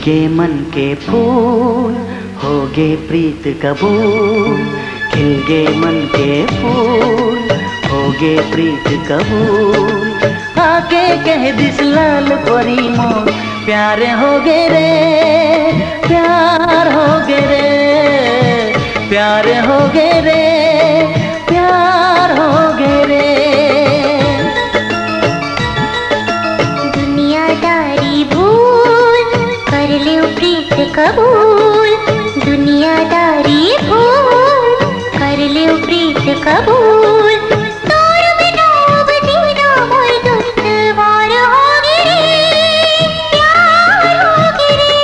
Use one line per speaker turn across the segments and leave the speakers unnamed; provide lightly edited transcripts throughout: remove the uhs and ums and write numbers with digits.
गे मन के फूल, होगे प्रीत कबूल। खिल गे मन के फूल, होगे प्रीत कबूल। आके कह दिस लाल परी मोर, प्यार होगे रे, प्यार होगे रे, प्यार होगे रे, प्यार होगे रे।
दुनियादारी भूल कर ले प्रीत कबूल, दुनियादारी भूल कर ले प्रीत कबूल। तोर बिना अब जीना मोर दुश्वार होगे रे, प्यार होगे रे,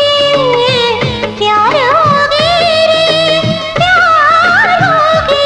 प्यार होगे रे, प्यार होगे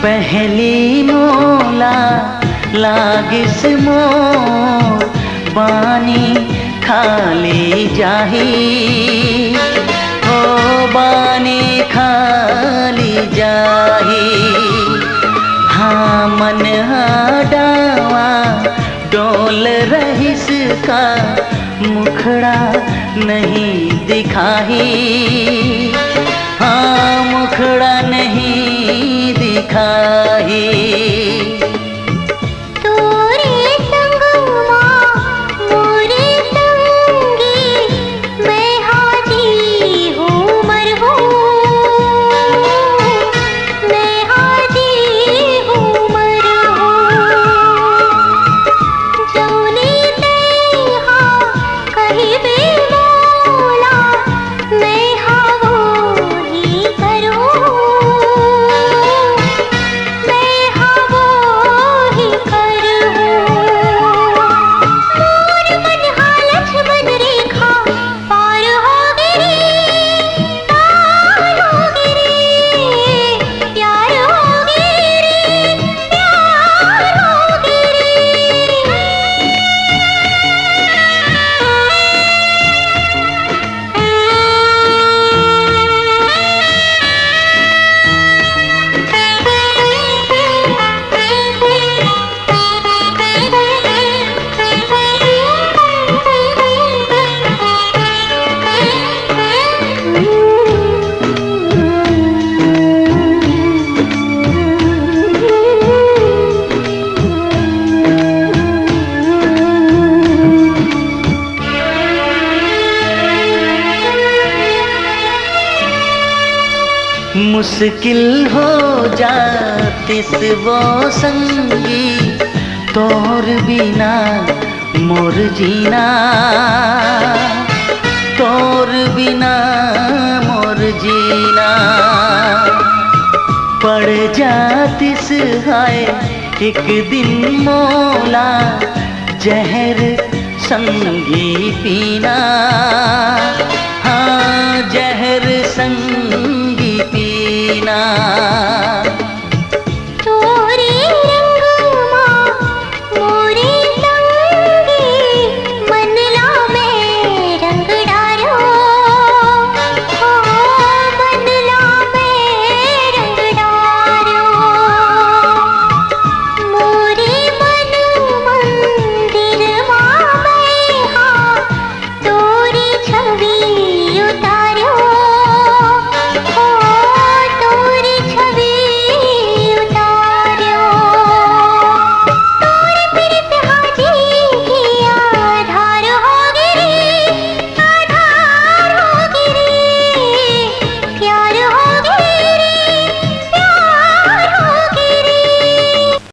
पहली मोला लागिस मोर, बानी खाली जाही, ओ बानी खाली जाही। हाँ मन डावा डोल रहिस का, मुखड़ा नहीं दिखाही, हाँ मुखड़ा नहीं दिखाही।
तोरे संग माँ मोरे संगी, मैं हाजी हूँ मरहूँ, मैं हाजी हूँ मरहूँ। जौने तेहा कहीं बे मोला, मैं हाँ वो ही करूँ, मैं हाँ वो ही करूँ। मोर मन हाँ लक्ष्मण रेखा पार होगे रे, पार होगे रे, प्यार होगे रे, प्यार होगे
मुश्किल हो जातिस वो संगी, तोर बिना मोर जीना, तोर बिना मोर जीना। पड़ जातिस हाय एक दिन मोला, जहर संगी पीना, हाँ जहर संगी पीना।